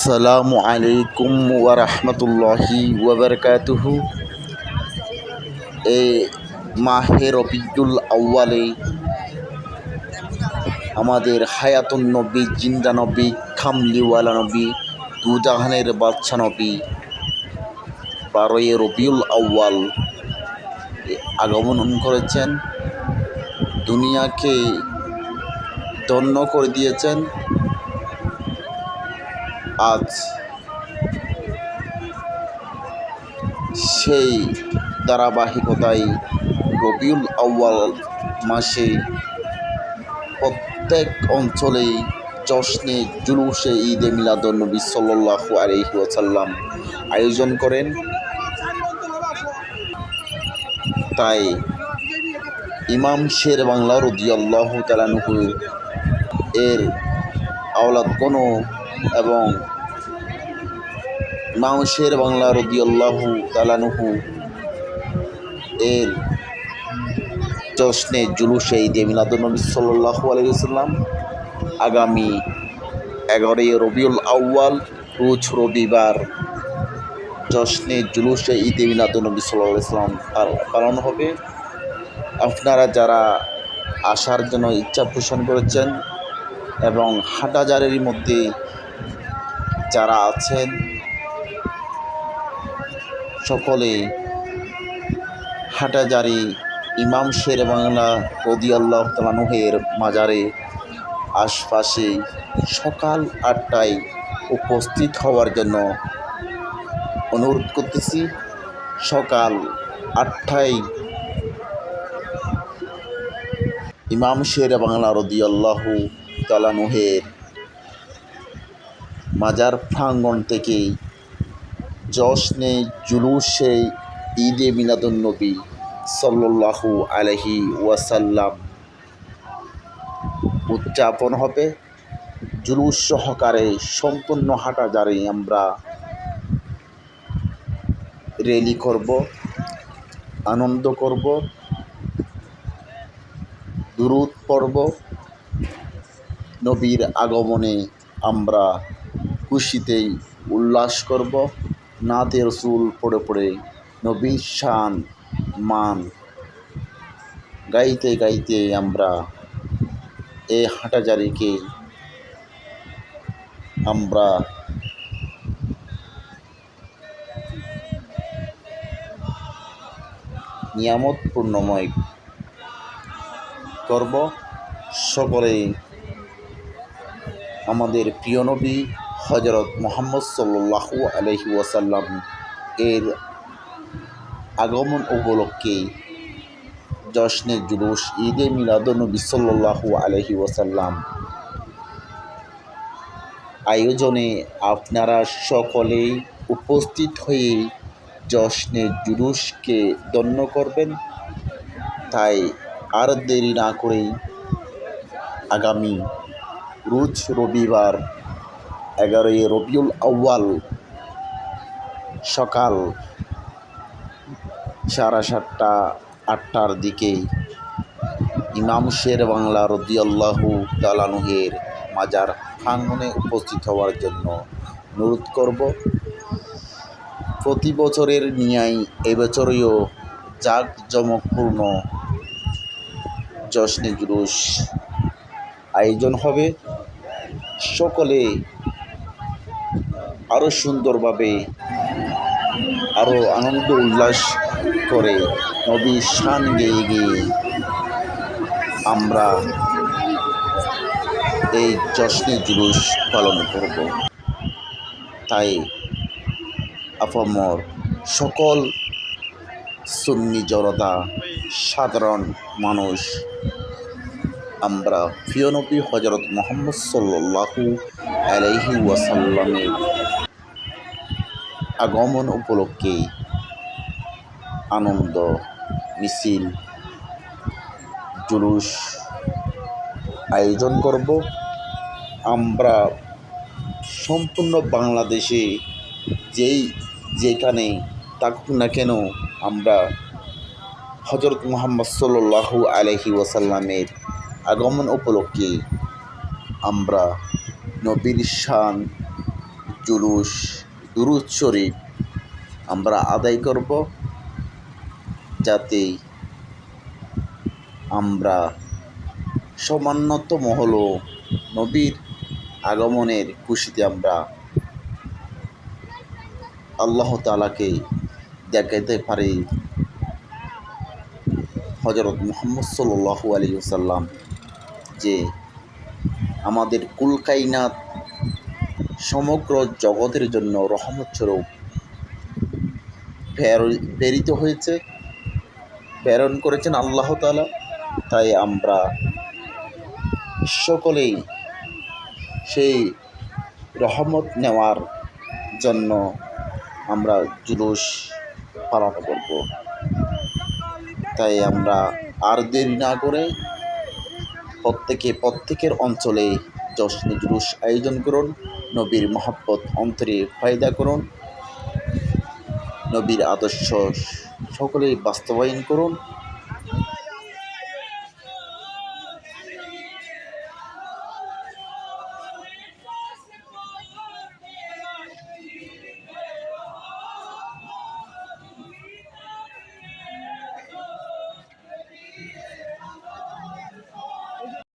আসসালামু আলাইকুম ওয়া রাহমাতুল্লাহি ওয়া বারাকাতুহু। এই মাহে রবিউল আউয়ালে আমাদের হায়াতুন নবী, জিন্দা নবী, খামলিওয়ালা নবী, দুজাহানের বাদশা নবী 12ই রবিউল আউয়াল আগমন করেছেন। দুনিয়াকে ধন্য করে দিয়েছেন। আজ সেই ধারাবাহিকতায় রবিউল আউয়াল মাসে প্রত্যেক অঞ্চলেই জশ্নে জুলুসে ঈদে মিলাদুন্নবী সাল্লাল্লাহু আলাইহি ওয়াসাল্লাম আয়োজন করেন। তাই ইমাম শের বাংলা রাদিয়াল্লাহু তাআলা আনহু এর আওলাদগণ এবং ইমাম শের বাংলা রাদিয়াল্লাহু তাআলা আনহু এর জশ্নে জুলুসে ঈদে মিলাদুন্নবী সাল্লাল্লাহু আলাইহি ওয়াসাল্লাম আগামী 11ই রবিউল আউয়াল রোজ রবিবার জশ্নে জুলুসে ঈদে মিলাদুন্নবী সাল্লাল্লাহু আলাইহি ওয়াসাল্লাম পালন হবে। আপনারা যারা আসার জন্য ইচ্ছা পোষণ করেছেন এবং হাটহাজারীর মধ্যে যারা আছেন সকলে হাটহাজারী ইমাম শের বাংলা রাদিয়াল্লাহু তাআলা আনহুর মাজারে আশপাশে সকাল 8টায় উপস্থিত হওয়ার জন্য অনুরোধ করতেছি। সকাল 8টায় ইমাম শের বাংলা রাদিয়াল্লাহু তাআলা আনহুর মাজার প্রাঙ্গণ থেকে জশ্নে জুলুসে ঈদে মিলাদুন্নবী সাল্লাল্লাহু আলাইহি ওয়াসাল্লাম উদযাপন হবে। জুলুস সহকারে সম্পূর্ণ হাটহাজারী আমরা র্যালি করব, আনন্দ করব, দুরূদ পড়ব, নবীর আগমনে আমরা খুশিতেই উল্লাস করব, নাতে রসুল পড়ে পড়ে নবীর শান মান গাইতে গাইতে আমরা এই হাটহাজারীকে আমরা নিয়ামতপূর্ণময় করব। সকলেই আমাদের প্রিয় নবী হযরত মুহাম্মদ সাল্লাল্লাহু আলাইহি ওয়াসাল্লাম এর আগমন উপলক্ষে জশ্নে জুলুস ঈদে মিলাদুন্নবী সাল্লাল্লাহু আলাইহি ওয়াসাল্লাম আয়োজনে আপনারা সকলেই উপস্থিত হয়ে জশ্নে জুলুসকে ধন্য করবেন। তাই আর দেরি না করেই আগামী রোজ রবিবার 11ই রবিউল আউয়াল সকাল 7:30 8টার দিকে ইমাম শের বাংলা রাদিয়াল্লাহু তাআলা আনহুর মাজার প্রাঙ্গণে উপস্থিত হওয়ার জন্য অনুরোধ করব। প্রতি বছরের ন্যায় এবছরেও জাঁকজমকপূর্ণ জশ্নে জুলুস আয়োজন হবে। সকলে আরও সুন্দরভাবে আরও আনন্দ উল্লাস করে নবীর শান গেয়ে গেয়ে আমরা এই জশ্নে জুলুস পালন করব। তাই আপামর সকল সুন্নি জনতা, সাধারণ মানুষ আমরা প্রিয় নবী হযরত মুহাম্মদ সাল্লাল্লাহু আলাইহি ওয়াসাল্লামের আগমন উপলক্ষে আনন্দ মিছিল জুলুস আয়োজন করব। আমরা সম্পূর্ণ বাংলাদেশে যেখানে থাকুক না কেন আমরা হযরত মুহাম্মদ সাল্লাল্লাহু আলাইহি ওয়াসাল্লামের আগমন উপলক্ষে আমরা নবীর শান জুলুস, দুরূদ শরীফ আমরা আদায় করব, যাতে আমরা সামান্যতম হলেও নবীর আগমনের খুশিতে আমরা আল্লাহ তাআলাকে দেখাতে পারি। হযরত মুহাম্মদ সাল্লাল্লাহু আলাইহি ওয়াসাল্লাম যে আমাদের কুল কায়নাত সমগ্র জগতের জন্য রহমত স্বরূপ প্রেরিত হয়েছে, প্রেরণ করেছেন আল্লাহ তাআলা। তাই আমরা সকলেই সেই রহমত নেওয়ার জন্য আমরা জুলুস পালন করব। তাই আমরা আর দেরি না করে প্রত্যেকের অঞ্চলে জশ্নে জুলুস আয়োজন করুন, নবীর মহব্বত অন্তরে পয়দা করুন, নবীর আদর্শ সকলেই বাস্তবায়ন করুন।